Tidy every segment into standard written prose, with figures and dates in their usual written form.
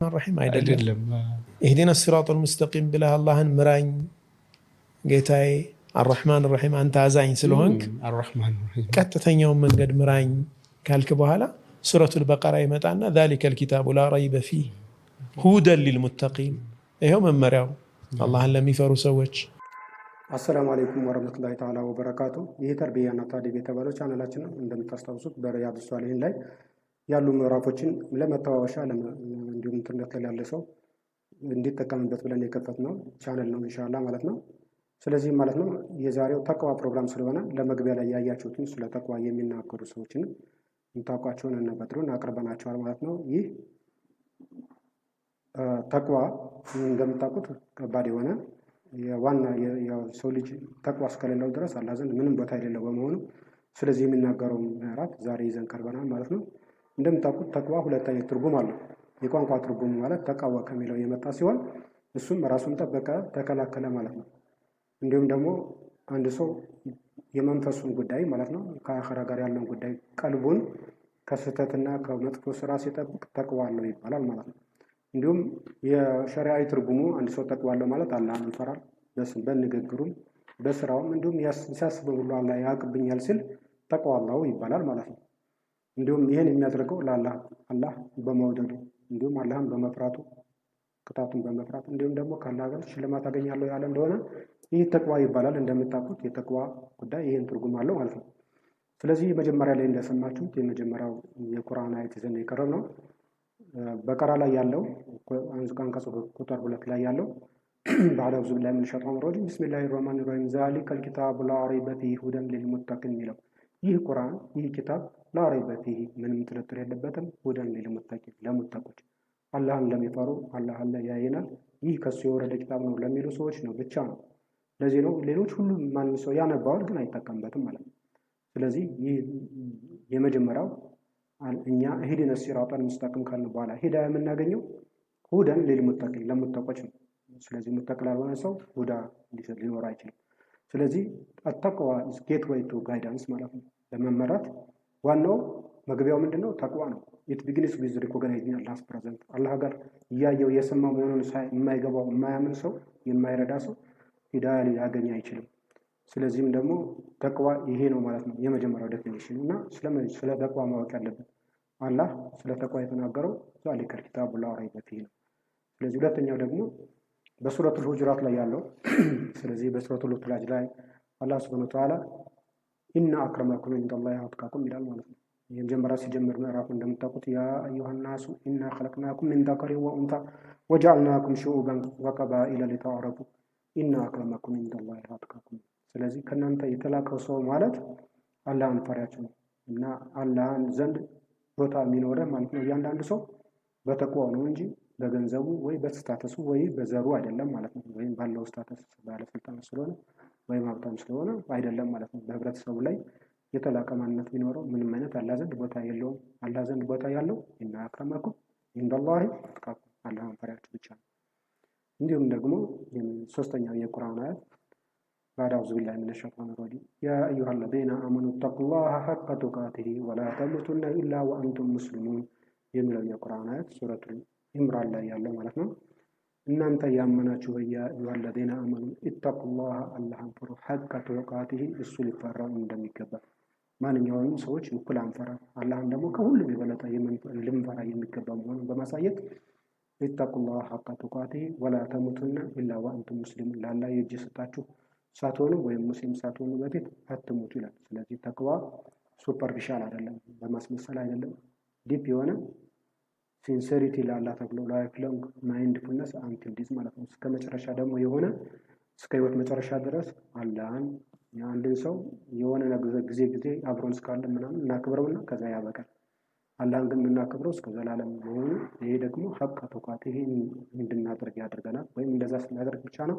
الرحيم አይደለም اهدنا الصراط المستقيم ብለህ አላህን ምራኝ ጌታዬ الرحمن الرحيم አንተ አዛኝ ስለሆንክ الرحمن الرحيم ቀጥተኛውን መንገድ ምራኝ ካልክ በኋላ ሱረቱል በቀራ ይመጣና ذلك الكتاب لا ريب فيه هدى للمتقين ይሄው መመሪያው አላህን ለሚፈሩ ሰዎች። አሰላሙ አለይኩም ወራህመቱላሂ ተዓላ ወበረካቱ። ይህ ተርቢያና ታዲብ የተባለው ቻናላችን ነው። እንደምታስታውሱት በሪያዱ ሷሊሂን ላይ ያሉ ምዕራፎችን ለመተዋወሻ እንዲሁም ኢንተርኔት ላይ ያለ ሰው እንዲጠቀምበት ብለን የከፈትነው ቻናል ነው ኢንሻአላህ ማለት ነው። ስለዚህ ማለት ነው የዛሬው ተቅዋ ፕሮግራም ስለሆነ ለመግቢያ ላይ ያያችሁትን ስለ ተቅዋ የሚናገሩ ሰዎችን እንታውቋቸውን እና በድሩን አቅርበናቸዋል ማለት ነው። ይህ ተቅዋ እንደምታውቁት ከባድ የሆነ የዋና የሰው ልጅ ተቅዋ እስከሌለው ድረስ አላህ ዘንድ ምንም ቦታ የሌለው በመሆኑ ስለዚህ የሚናገረው ምዕራፍ ዛሬ ይዘን ቀርበናል ማለት ነው። እንደምታውቁት ተቅዋ ሁለት አይነት ትርጉም አለው። የቋንቋ ትርጉም ማለት ተቃወ ከሚለው የመጣ ሲሆን እሱም ራሱን ጠበቀ፣ ተከላከለ ማለት ነው። እንዲሁም ደግሞ አንድ ሰው የመንፈሱን ጉዳይ ማለት ነው ከአኺራ ጋር ያለውን ጉዳይ ቀልቡን ከስህተትና ከመጥፎ ስራ ሲጠብቅ ተቅዋ አለው ይባላል ማለት ነው። እንዲሁም የሸሪዓዊ ትርጉሙ አንድ ሰው ተቅዋ አለው ማለት አላህን ይፈራል፣ በንግግሩም በስራውም እንዲሁም ሲያስበው ሁሉ አላህ ያውቅብኛል ሲል ተቅዋ አለው ይባላል ማለት ነው። እንዲሁም ይህን የሚያደርገው አላህ በመውደዱ እንዲሁም አላህን በመፍራቱ ቅጣቱን በመፍራት እንዲሁም ደግሞ ከአላህ ጋር ሽልማት አገኛለሁ ያለ እንደሆነ ይህ ተቅዋ ይባላል። እንደምታውቁት የተቅዋ ጉዳይ ይህን ትርጉም አለው ማለት ነው። ስለዚህ መጀመሪያ ላይ እንደሰማችሁት የመጀመሪያው የቁርአን አየት ይዘን የቀረብ ነው። በቀራ ላይ ያለው አንቀጽ ቁጥር 2 ላይ ያለው بعد أعوذ بالله من الشيطان الرجيم بسم الله الرحمن الرحيم ذلك الكتاب لا ريب فيه هدى للمتقين የሚለው ይህ ቁርአን ይህ ኪታብ لا ريب فيه ምንም ጥርጥር የለበትም هدى للمتقين ለሙተቆች አላህን ለሚፈሩ አላህ አለ ያየናል ይህ ከሱ የወረደ ኪታብ ነው ለሚሉ ሰዎች ነው ብቻ ነው። ለዚህ ነው ሌሎች ሁሉ ማንም ሰው ያነባዋል ግን አይጠቀምበትም ማለት ነው። ስለዚህ ይህ የመጀመሪያው እኛ እህዲነ ሲራጠል ሙስተቂም ካልን በኋላ ሂዳያ የምናገኘው ሁደን ለልሙተቂን ለሙተቆች ነው። ስለዚህ ሙተቅ ላልሆነ ሰው ሁዳ ሊኖር አይችልም። ስለዚህ አተቅዋ ኢዝ ጌትዌይ ቱ ጋይዳንስ ማለት ነው። ለመመራት ዋናው መግቢያው ምንድነው? ተቅዋ ነው። ኢት ቢግኒስ ዊዝ ሪኮግናይዚንግ አላህስ ፕሬዘንት አላህ ጋር እያየው የሰማ መሆኑን የማይገባው የማያምን ሰው የማይረዳ ሰው ሂዳያ ሊያገኝ አይችልም። ስለዚህም ደግሞ ተቅዋ ይሄ ነው ማለት ነው የመጀመሪያው ዴፊኒሽን እና ስለ ተቅዋ ማወቅ ያለብን አላህ ስለ ተቅዋ የተናገረው ዛሊከል ኪታቡ ላ ረይበ ፊህ ነው። ስለዚህ ሁለተኛው ደግሞ በሱረቱል ሁጁራት ላይ ያለው ስለዚህ በሱረቱል ሁጁራት ላይ አላህ ሱብሓነሁ ወተዓላ ኢነ አክረመኩም ኢንደላሂ አትቃኩም ይላል ማለት ነው። የመጀመሪያ ሲጀምር ምዕራፉ እንደምታውቁት ያ አዩሃ ናሱ ኢና ኸለቅናኩም ሚን ዘከሪን ወኡንሳ ወጀዐልናኩም ሹዑበን ወቀባኢለ ሊተዓረፉ ኢነ አክረመኩም ኢንደላሂ አትቃኩም። ስለዚህ ከእናንተ የተላከው ሰው ማለት አላህን ፈሪያችሁ ነው እና አላህን ዘንድ ቦታ የሚኖረ ማለት ነው። እያንዳንዱ ሰው በተቅዋው ነው እንጂ በገንዘቡ ወይ በስታተሱ ወይ በዘሩ አይደለም ማለት ነው። ወይም ባለው ስታተስ ባለስልጣን ስለሆነ ወይም ሀብታም ስለሆነ አይደለም ማለት ነው። በህብረተሰቡ ላይ የተላቀ ማንነት ቢኖረው ምንም አይነት አላህ ዘንድ ቦታ የለውም። አላህ ዘንድ ቦታ ያለው ኢነ አክረመኩም ኢንደላሂ አትቃኩም አላህን ፈሪያችሁ ብቻ ነው። እንዲሁም ደግሞ ሶስተኛው የቁርአን አያት بعد أعوذ بالله من الشيطان الرجيم يا أيها الذين آمنوا اتقوا الله حق تقاته ولا تموتن إلا وأنتم مسلمون የሚለው የቁርአን አያት ሱረቱል ኢምራን ላይ ያለው ማለት ነው። እናንተ ያመናችሁ ያ አዩሃ الذين آمنوا اتقوا الله አላህን ፍሩ حق تقاته እሱ ሊፈራው እንደሚገባ ማንኛውንም ሰዎች እኩል አንፈራ አላህን ደግሞ ከሁሉም የበለጠ ልንፈራ የሚገባ መሆኑን በማሳየት اتقوا الله حق تقاته ولا تموتن إلا وأنتم مسلمون ላላ የእጅ ሰጣችሁ ሳትሆኑ ወይም ሙስሊም ሳትሆኑ በፊት አትሞቱ ይላል። ስለዚህ ተቅዋ ሱፐርፊሻል አይደለም፣ በማስመሰል አይደለም፣ ዲፕ የሆነ ሲንሰሪቲ ላላህ ተብሎ ላይፍ ሎንግ ማይንድፉልነስ አንቲል ዲስ ማለት ነው። እስከ መጨረሻ ደግሞ የሆነ እስከ ህይወት መጨረሻ ድረስ አላህን የአንድን ሰው የሆነ ጊዜ አብሮን እስካለ ምናምን እናክብረውና ከዛ ያበቃል። አላህን ግን የምናክብረው እስከ ዘላለም መሆኑ ይሄ ደግሞ ሐቅ ተቋት ይሄን እንድናደርግ ያደርገናል። ወይም እንደዛ ስናደርግ ብቻ ነው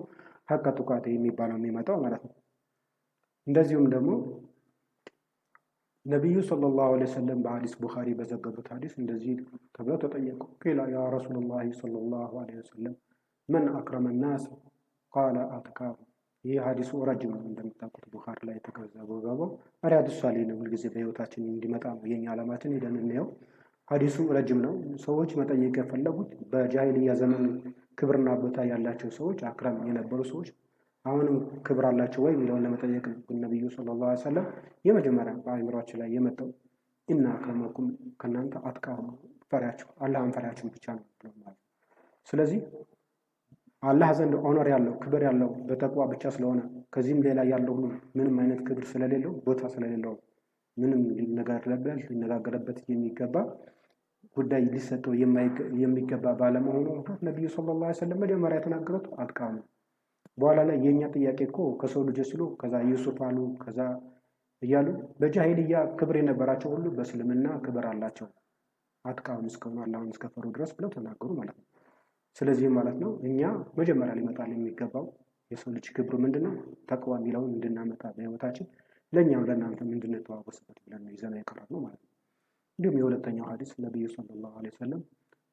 ሐቅ ተቋት የሚባለው የሚመጣው ማለት ነው። እንደዚሁም ደግሞ ነብዩ ሰለላሁ ዐለይሂ ወሰለም በሐዲስ ቡኻሪ በዘገቡት ሐዲስ እንደዚህ ተብለው ተጠየቁ። ቂላ ያ ረሱላህ ሰለላሁ ዐለይሂ ወሰለም መን አክረመ الناس قال አትቃሁ። ይህ ሐዲሱ ረጅም ነው እንደምታውቁት ቡኻሪ ላይ የተዘገበው ሪያዱ ሷሊሂን ነው። ሁልጊዜ በህይወታችን እንዲመጣ ነው የኛ ዓላማችን ሄደን እንየው። ሐዲሱ ረጅም ነው። ሰዎች መጠየቅ የፈለጉት በጃሂልያ ዘመን ክብርና ቦታ ያላቸው ሰዎች አክራም የነበሩ ሰዎች አሁንም ክብር አላቸው ወይ የሚለውን ለመጠየቅ ነብዩ ሰለላሁ ዐለይሂ ወሰለም የመጀመሪያ በአእምሯቸው ላይ የመጣው ኢና አክረመኩም ከእናንተ አጥቃሁም ፈሪያችሁ አላህን ፈሪያችሁ ብቻ ነው ብለው ማለት። ስለዚህ አላህ ዘንድ ኦነር ያለው ክብር ያለው በተቅዋ ብቻ ስለሆነ ከዚህም ሌላ ያለው ሁሉ ምንም አይነት ክብር ስለሌለው ቦታ ስለሌለው ምንም ሊነጋገርበት የሚገባ ጉዳይ ሊሰጠው የሚገባ ባለመሆኑ ነብዩ ሰለላሁ ዐለይሂ ወሰለም መጀመሪያ የተናገሩት አጥቃም ነው። በኋላ ላይ የኛ ጥያቄ እኮ ከሰው ልጆች ሲሉ ከዛ ዩሱፍ አሉ ከዛ እያሉ በጃሂልያ ክብር የነበራቸው ሁሉ በእስልምና ክብር አላቸው አጥቃም እስከሆኑ አላህን እስከፈሩ ድረስ ብለው ተናገሩ ማለት ነው። ስለዚህ ማለት ነው እኛ መጀመሪያ ሊመጣል የሚገባው የሰው ልጅ ክብሩ ምንድነው ተቅዋ የሚለውን እንድናመጣ በህይወታችን ለኛም ለእናንተም እንድንተዋወስበት ብለን ነው ይዘን የቀረብነው ማለት ነው። እንዲሁም የሁለተኛው ሐዲስ ነብዩ ሰለላሁ ዐለይሂ ወሰለም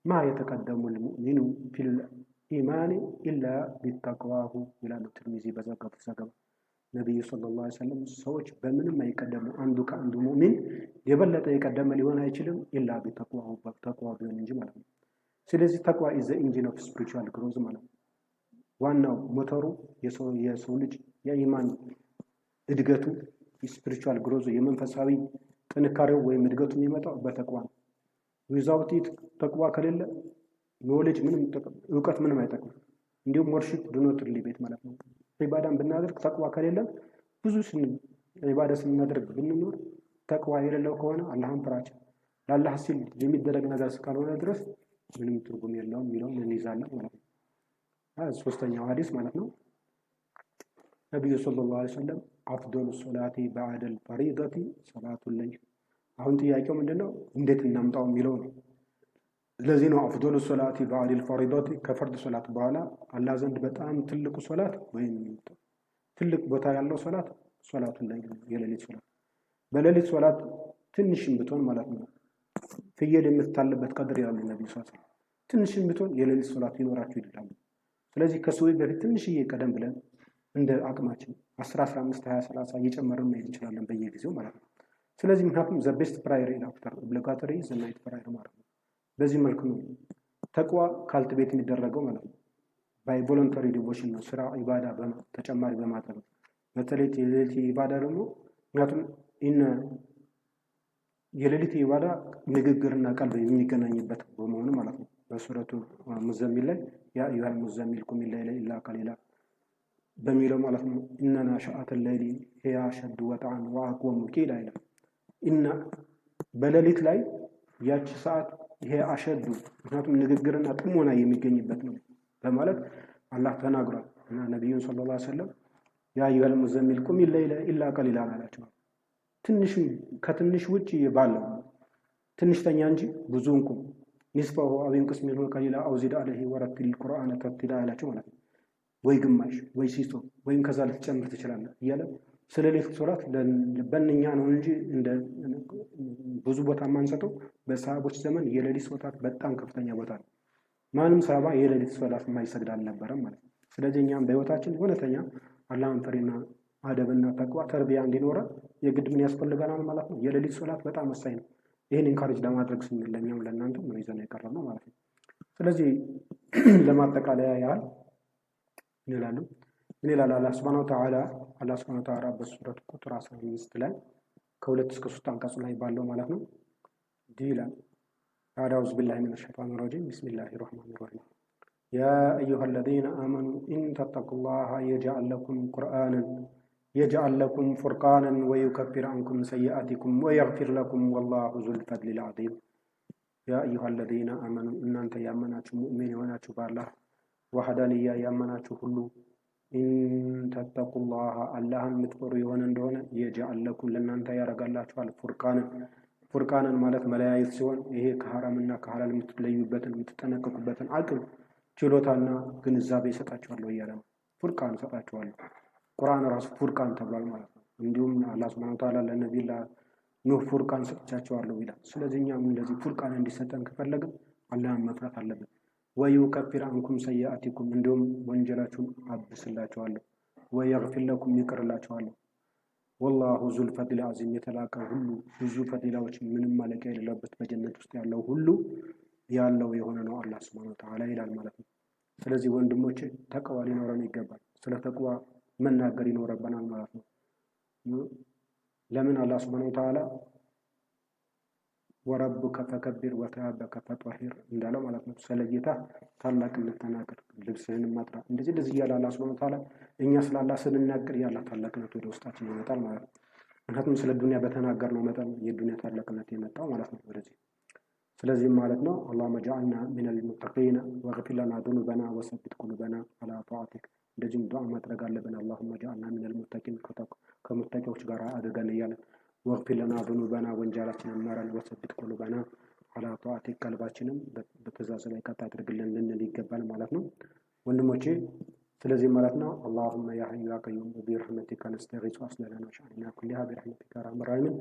ማ የተቀደሙ ልሙእሚኑ ፊል ኢማን ኢላ ቢተቅዋሁ ይላሉ ትርሚዚ በዘገቡት ዘገባ። ነብዩ ሰለላሁ ዐለይሂ ወሰለም ሰዎች በምንም አይቀደሙ አንዱ ከአንዱ ሙእሚን የበለጠ የቀደመ ሊሆን አይችልም ኢላ ቢተቅዋሁ በተቅዋ ቢሆን እንጂ ማለት ነው። ስለዚህ ተቅዋ ኢዝ ዘ ኢንጂን ኦፍ ስፒሪቹዋል ግሮዝ ማለት ነው። ዋናው ሞተሩ የሰው ልጅ የኢማን እድገቱ ስፒሪቹዋል ግሮዝ የመንፈሳዊ ጥንካሬው ወይም እድገቱ የሚመጣው በተቅዋ ነው። ዊዛውት ኢት ተቅዋ ከሌለ ኖሌጅ ምንም እውቀት ምንም አይጠቅም። እንዲሁም ወርሺፕ ዱኖት ሪሊቤት ማለት ነው። ኢባዳን ብናደርግ ተቅዋ ከሌለ ብዙ ኢባዳ ስናደርግ ብንኖር ተቅዋ የሌለው ከሆነ አላህን ፍራቻ ለአላህ ሲል የሚደረግ ነገር እስካልሆነ ድረስ ምንም ትርጉም የለውም የሚለውን እንይዛለን ማለት ነው። ሶስተኛው ሐዲስ ማለት ነው ነብዩ ሰለላሁ ዐለይሂ ወሰለም አፍዶሉ ሶላቲ በዐደል ፈሪደቲ ሶላቱል ለይል። አሁን ጥያቄው ምንድነው እንዴት እናምጣው የሚለው ነው። ለዚህ ነው አፍዶሉ ሶላቲ በዐደል ፈሪደቲ ከፈርድ ሶላት በኋላ አላህ ዘንድ በጣም ትልቁ ሶላት ወይም ትልቅ ቦታ ያለው ሶላት ሶላቱል ለይል የሌሊት ሶላት። በሌሊት ሶላት ትንሽም ብትሆን ማለት ነው ፍየል የምትታለበት ቀድር ያሉ ነብዩ ሰለላሁ ዐለይሂ ወሰለም ትንሽም ብትሆን የሌሊት ሶላት ይኖራችሁ ይላሉ። ስለዚህ ከሱብሂ በፊት ትንሽዬ ቀደም ብለን እንደ አቅማችን 10 15 20 30 እየጨመርን መሄድ እንችላለን በየጊዜው ማለት ነው። ስለዚህ ምክንያቱም ዘ ቤስት ፕራየር አፍተር ኦብሊጋቶሪ ዘ ናይት ፕራየር ማለት ነው። በዚህ መልኩ ነው ተቅዋ ካልቲቬት የሚደረገው ማለት ነው። ባይ ቮለንተሪ ዲቮሽን ነው ስራ ኢባዳ ተጨማሪ በማድረግ በተለይ የሌሊት ኢባዳ ደግሞ ምክንያቱም የሌሊት ኢባዳ ንግግርና ቀልብ የሚገናኝበት በመሆኑ ማለት ነው። በሱረቱ ሙዘሚል ላይ ያ አዩሃል ሙዘሚል ቁም ሌሊተ ኢላ ቀሊላ በሚለው ማለት ነው ኢነ ናሽአተል ለይሊ ሂየ አሸዱ ወጥዐን ወአቅወሙ ቂላ ይላል። እና በሌሊት ላይ ያቺ ሰዓት ይሄ አሸዱ ምክንያቱም ንግግርና ጥሞና የሚገኝበት ነው በማለት አላህ ተናግሯል። እና ነብዩን ሰለላሁ ዐለይሂ ወሰለም ያ አዩሃል ሙዘሚል ቁም ሌሊተ ኢላ ቀሊላ አላቸው። ትንሽ ከትንሽ ውጪ ባለው ትንሽ ተኛ እንጂ ብዙውን ቁም ንስፈሁ አው ይንቀስ ሚንሁ ቀሊላ አው ዚድ ዐለይሂ ወረቲል ቁርአነ ተርቲላ አላቸው ማለት ነው። ወይ ግማሽ ወይ ሲሶ ወይም ከዛ ልትጨምር ትችላለህ እያለ ስለ ሌሊት ሶላት በእኛ ነው እንጂ እንደ ብዙ ቦታ ማንሰጠው በሰሃቦች ዘመን የሌሊት ሶላት በጣም ከፍተኛ ቦታ ነው። ማንም ሰሃባ የሌሊት ሶላት የማይሰግድ አልነበረም ማለት ነው። ስለዚህ እኛም በህይወታችን እውነተኛ አላህን ፈሪና አደብና ተቅዋ ተርቢያ እንዲኖረ የግድ ምን ያስፈልገናል ማለት ነው። የሌሊት ሶላት በጣም ወሳኝ ነው። ይሄን ኢንካሬጅ ለማድረግ ስንል ለኛም ለእናንተም ነው ይዘን የቀረብነው ማለት ነው። ስለዚህ ለማጠቃለያ ያህል ይላሉ ምን ይላል አላህ ሱብሓነሁ ወተዓላ በሱረት ቁጥር 15 ላይ ከ2 እስከ 3 አንቀጽ ላይ ባለው ማለት ነው ዲላን አዑዙ ቢላሂ ሚነሽ ሸይጣኒር ረጂም ቢስሚላሂር ረህማኒር ረሂም ያ አዩሀለዚነ አመኑ ኢን ተተቁላህ የጅዐል ለኩም ፉርቃነን ወዩከፍር ዐንኩም ሰይአቲኩም ወየግፊር ለኩም ወላሁ ዙል ፈድሊል ዐዚም። ያ አዩሀለዚነ አመኑ እናንተ ያመናችሁ ሙእሚን የሆናችሁ በአላህ ወሐዳንያ ያመናችሁ ሁሉ ኢን ተተቁላህ አላህን የምትፈሩ የሆነ እንደሆነ የጅዐል ለኩም ለእናንተ ያደርጋላችኋል ፉርቃንን ማለት መለያየት ሲሆን ይሄ ከሐራምና ከሐላል የምትለዩበትን የምትጠነቀቁበትን አቅም ችሎታና ግንዛቤ ይሰጣችኋለሁ እያለ ነው። ፉርቃን ይሰጣችኋለሁ። ቁርአን ራሱ ፉርቃን ተብሏል ማለት ነው። እንዲሁም አላህ ሱብሓነሁ ወተዓላ ለነቢዩ ኑህ ፉርቃን ሰጥቻቸዋለሁ ይላል። ስለዚህ እኛም እንደዚህ ፉርቃን እንዲሰጠን ከፈለግን አላህን መፍራት አለብን። ወዩከፍር ዐንኩም ሰይአቲኩም እንዲሁም ወንጀላችሁን አብስላችኋለሁ፣ ወየግፊር ለኩም ይቅርላችኋለሁ። ወላሁ ዙል ፈድል አዚም የተላከ ሁሉ ብዙ ፈዲላዎች ምንም ማለቂያ የሌለበት በጀነት ውስጥ ያለው ሁሉ ያለው የሆነ ነው አላህ ሱብሓነሁ ወተዓላ ይላል ማለት ነው። ስለዚህ ወንድሞቼ ተቅዋ ሊኖረን ይገባል። ስለ ተቅዋ መናገር ይኖርብናል ማለት ነው። ለምን አላህ ሱብሓነሁ ወተዓላ ወረቡከ ፈከቢር ወተአበከ ፈጠሂር እንዳለው ማለት ነው። ስለ ጌታ ታላቅነት ተናገር፣ ልብስህን ማጥራ፣ እንደዚህ እያለ አላህ ሱብሓነሁ ወተዓላ እኛ ስለ አላህ ስንናገር ያለ ታላቅነት ወደ ውስጣችን ይመጣል ማለት ነው። ምክንያቱም ስለ ዱንያ በተናገርነው መጠን የዱንያ ታላቅነት የመጣው ማለት ነው ወደዚህ። ስለዚህም ማለት ነው አላሁመ ጀዐልና ሚነል ሙተቂን ወግፊር ለና ዙኑበና ወሰቢት ቁሉበና ዐላ ጧዓቲክ። እንደዚህም ዱዓ ማድረግ አለብን። አላሁመ ጀዐልና ሚነል ሙተቂን ከሙተቂዎች ጋር አድርገን እያለን ወግፊር ለና ዙኑበና ወንጀላችንን ማረን፣ ወሰቢት ቁሉበና ዐላ ጧዓቲክ ቀልባችንም በትእዛዝ ላይ ቀጥ አድርግልን ልንል ይገባል ማለት ነው ወንድሞቼ። ስለዚህ ማለት ነው አላሁመ ያ ሐዩ ያ ቀዩም ቢረሕመቲከ ነስተጊሱ አስሊህ ለና ሸእነና ኩለሁ ቢረሕመቲከ ያ አርሐመር ራሒሚን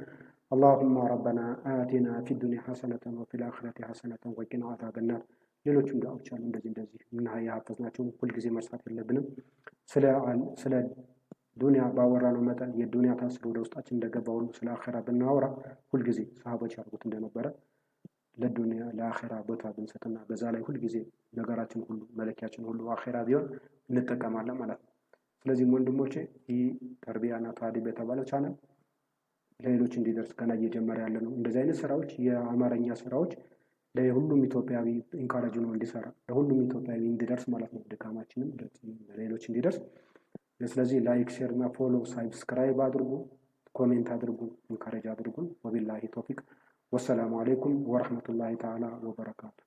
አላሁመ ረበና አቲና ፊዱንያ ሐሰነተን ወፊል አኺረቲ ሐሰነተን ወቂና ዐዛበናር። ሌሎችም ዱዓዎች አሉ እንደዚህ እና ያሐፈዝናቸው ሁልጊዜ መርሳት የለብንም። ስለ ዱንያ ባወራነው መጠን የዱንያ ታስር ወደ ውስጣችን እንደገባ ሁሉ ስለ አኺራ ብናወራ ሁልጊዜ ሰሃቦች ያደርጉት እንደነበረ ለዱንያ ለአኺራ ቦታ ብንሰጥና በዛ ላይ ሁልጊዜ ነገራችን ሁሉ መለኪያችን ሁሉ አኺራ ቢሆን እንጠቀማለን ማለት ነው። ስለዚህም ወንድሞቼ ይህ ተርቢያና ታዲብ የተባለ ቻናል ለሌሎች እንዲደርስ ገና እየጀመረ ያለ ነው። እንደዚህ አይነት ስራዎች የአማርኛ ስራዎች ለሁሉም ኢትዮጵያዊ ኢንካሬጅ ነው እንዲሰራ ለሁሉም ኢትዮጵያዊ እንዲደርስ ማለት ነው። ድካማችንም ለሌሎች እንዲደርስ ስለዚህ ላይክ፣ ሼር እና ፎሎ ሳብስክራይብ አድርጉ፣ ኮሜንት አድርጉ፣ ኢንካሬጅ አድርጉን። ወቢላሂ ተውፊቅ ወሰላሙ አለይኩም ወረሕመቱላሂ ተዓላ ወበረካቱ።